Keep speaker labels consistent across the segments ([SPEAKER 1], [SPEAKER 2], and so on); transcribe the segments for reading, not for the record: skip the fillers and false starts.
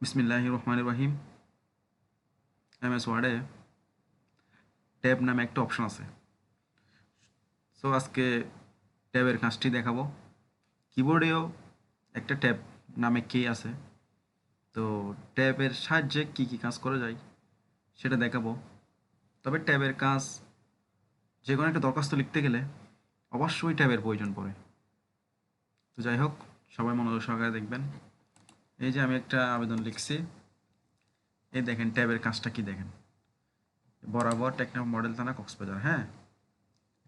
[SPEAKER 1] বিসমিল্লাহির রহমানির রহিম। এমএস ওয়ার্ডে ট্যাব নামে একটা অপশন আছে। সো আজকে ট্যাবের কাজটি দেখাবো। কিবোর্ডেও একটা ট্যাব নামে কি আছে, তো ট্যাবের সাহায্যে কি কি কাজ করা যায় সেটা দেখাবো। তবে ট্যাবের কাজ যে কোনো একটা দরখাস্ত লিখতে গেলে অবশ্যই ট্যাবের প্রয়োজন পড়ে। তো যাই হোক, সবাই মনোযোগ সহকারে দেখবেন। এই যে আমি একটা আবেদন লিখছি, এই দেখেন ট্যাবের কাজটা কি দেখেন। বরাবর টেকনাফ মডেল থানা কক্সবাজার। হ্যাঁ,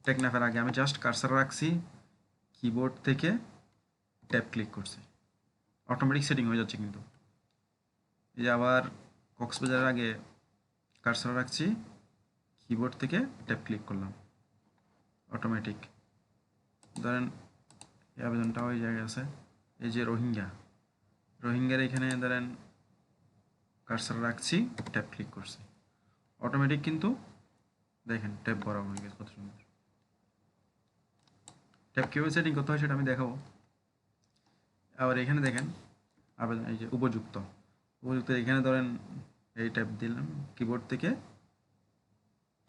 [SPEAKER 1] টেকনাফের আগে আমি জাস্ট কার্সার রাখছি, কিবোর্ড থেকে ট্যাব ক্লিক করছি, অটোমেটিক সেটিং হয়ে যাচ্ছে। কিন্তু এই যে আবার কক্সবাজারের আগে কার্সার রাখছি, কিবোর্ড থেকে ট্যাব ক্লিক করলাম, অটোমেটিক। ধরেন এই আবেদনটা ওই জায়গায় আছে, এই যে রোহিঙ্গার এখানে ধরেন কার্সার রাখছি, ট্যাব ক্লিক করছি, অটোমেটিক কিন্তু দেখেন ট্যাব বরাবর হয়ে গেছে। কত সুন্দর। ট্যাব কীভাবে সেটিং করতে হয় সেটা আমি দেখাবো। আবার এখানে দেখেন আবেদন, এই যে উপযুক্ত এখানে ধরেন এই ট্যাব দিলাম, কিবোর্ড থেকে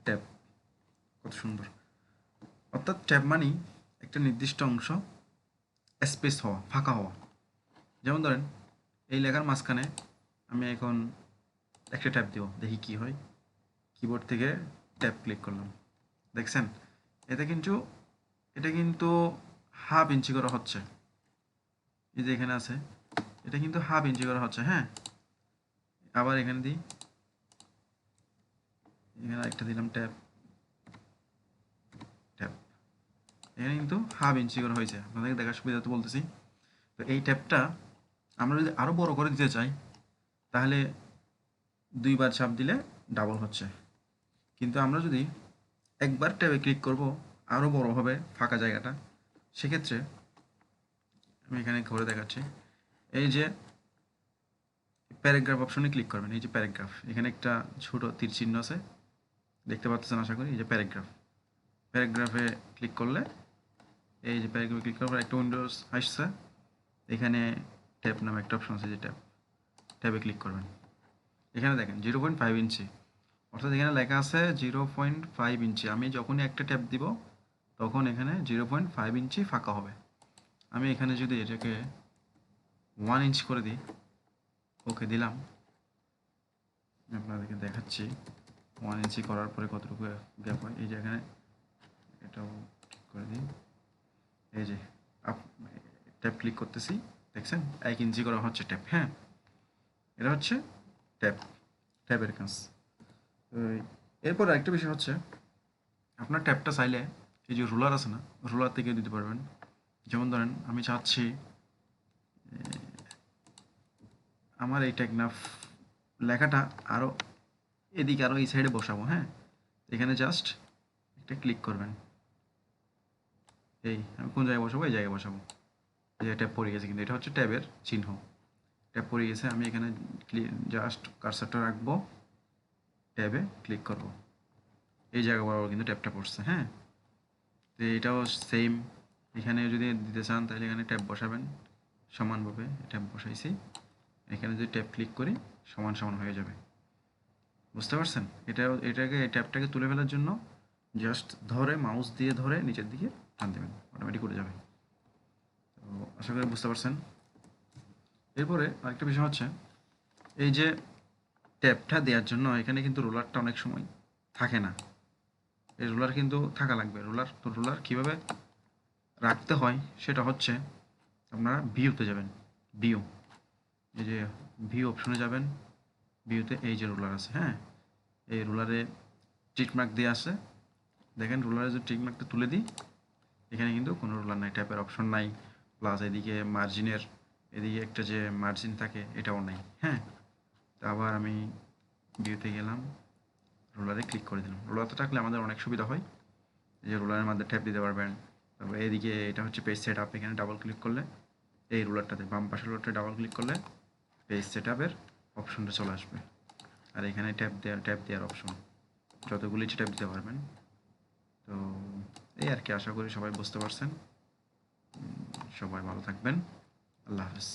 [SPEAKER 1] ট্যাব, কত সুন্দর। অর্থাৎ ট্যাব মানেই একটা নির্দিষ্ট অংশ স্পেস হওয়া, ফাঁকা হওয়া। যেমন ধরেন এই লেখার মাঝখানে আমি এখন একটা ট্যাব দিব, দেখি কি হয়। কিবোর্ড থেকে ট্যাব ক্লিক করলাম, দেখছেন এটা কিন্তু হাফ ইঞ্চি করা হচ্ছে। এই যে এখানে আছে, এটা কিন্তু হাফ ইঞ্চি করা হচ্ছে। হ্যাঁ, আবার এখানে দিই, এখানে একটা দিলাম ট্যাব, এখানে কিন্তু হাফ ইঞ্চি করে হয়েছে। আপনাদেরকে দেখার সুবিধা তো বলতেছি। তো এই ট্যাবটা আমরা যদি আরও বড় করে দিতে চাই, তাহলে দুইবার চাপ দিলে ডাবল হচ্ছে। কিন্তু আমরা যদি একবার ট্যাবে ক্লিক করব, আরও বড় হবে ফাঁকা জায়গাটা। সেক্ষেত্রে আমি এখানে করে দেখাচ্ছি। এই যে প্যারাগ্রাফ অপশনে ক্লিক করবেন, এই যে প্যারাগ্রাফ, এখানে একটা ছোট তীর চিহ্ন আছে, দেখতে পাচ্ছেন আশা করি। এই যে প্যারাগ্রাফে ক্লিক করলে, এই যে প্যারাগ্রাফে ক্লিক করার পর একটা উইন্ডোজ আসছে, এখানে ট্যাব নামে একটা অপশন আছে, যে ট্যাবে ক্লিক করবেন। এখানে দেখেন 0.5 ইঞ্চি, অর্থাৎ এখানে লেখা আছে 0.5 ইঞ্চি। আমি যখনই একটা ট্যাব দিব তখন এখানে 0.5 ইঞ্চি ফাঁকা হবে। আমি এখানে যদি এটাকে 1 ইঞ্চ করে দিই, ওকে দিলাম, আপনাদেরকে দেখাচ্ছি 1 ইঞ্চি করার পরে কতটুকু গ্যাপ হয়। এই যে এখানে এটাও ঠিক করে দিই, এই যে ট্যাব ক্লিক করতেছি, দেখছেন 1 ইঞ্চি করা হচ্ছে ট্যাব। হ্যাঁ, এটা হচ্ছে ট্যাবের কাজ। এরপর আরেকটা বিষয় হচ্ছে, আপনার ট্যাবটা চাইলে এই যে রুলার আছে না, রুলার থেকে দিতে পারবেন। যেমন ধরেন আমি চাচ্ছি আমার এই টেকনাফ লেখাটা আরও এদিকে, আরও এই সাইডে বসাবো। হ্যাঁ, এখানে জাস্ট একটা ক্লিক করবেন, এই আমি কোন জায়গায় বসাবো, এই জায়গায় বসাবো। এই যে ট্যাব পড়ে গেছে, কিন্তু এটা হচ্ছে ট্যাবের চিহ্ন। ট্যাব পড়ে গেছে, আমি এখানে জাস্ট কার্সারটা রাখবো, ট্যাবে ক্লিক করব, এই জায়গা বরাবর কিন্তু ট্যাবটা পড়ছে। হ্যাঁ, তো এটাও সেম, এখানে যদি দিতে চান তাহলে এখানে ট্যাব বসাবেন সমানভাবে। ট্যাব বসাইছি, এখানে যদি ট্যাব ক্লিক করি সমান সমান হয়ে যাবে। বুঝতে পারছেন? এই ট্যাবটাকে তুলে ফেলার জন্য জাস্ট ধরে, মাউস দিয়ে ধরে নিচের দিকে টান দেবেন, অটোমেটিক উঠে যাবে। তো আশা করি বুঝতে পারছেন। এরপরে আরেকটা বিষয় হচ্ছে, এই যে ট্যাবটা দেওয়ার জন্য এখানে কিন্তু রোলারটা অনেক সময় থাকে না। এই রোলার কিন্তু থাকা লাগবে। রোলার কীভাবে রাখতে হয় সেটা হচ্ছে, আপনারা ভিউতে যাবেন, ভিউ, এই যে ভিউ অপশনে যাবেন, ভিউতে এই যে রুলার আছে। হ্যাঁ, এই রুলারে টিকমার্ক দিয়ে আছে, দেখেন রুলারে যদি টিকমার্কটা তুলে দিই, এখানে কিন্তু কোনো রুলার নাই, ট্যাপের অপশন নাই, প্লাস এদিকে মার্জিনের এদিকে একটা যে মার্জিন থাকে এটাও নাই। হ্যাঁ, তো আবার আমি ভিউতে গেলাম, রুলারে ক্লিক করে দিলাম। রুলারটা থাকলে আমাদের অনেক সুবিধা হয়, এই যে রুলারের মধ্যে ট্যাপ দিতে পারবেন। তারপর এদিকে এটা হচ্ছে পেজ সেট আপ, এখানে ডাবল ক্লিক করলে এই রুলারটাতে, বাম পাশের রুলারটা ডাবল ক্লিক করলে পেজ সেট আপের অপশনটা চলে আসবে। আর এখানে ট্যাপ দেওয়ার অপশন, যতগুলি ট্যাপ দিতে পারবেন। তো এই আর কি, আশা করি সবাই বুঝতে পারছেন। সবাই ভালো থাকবেন। আল্লাহ হাফেজ।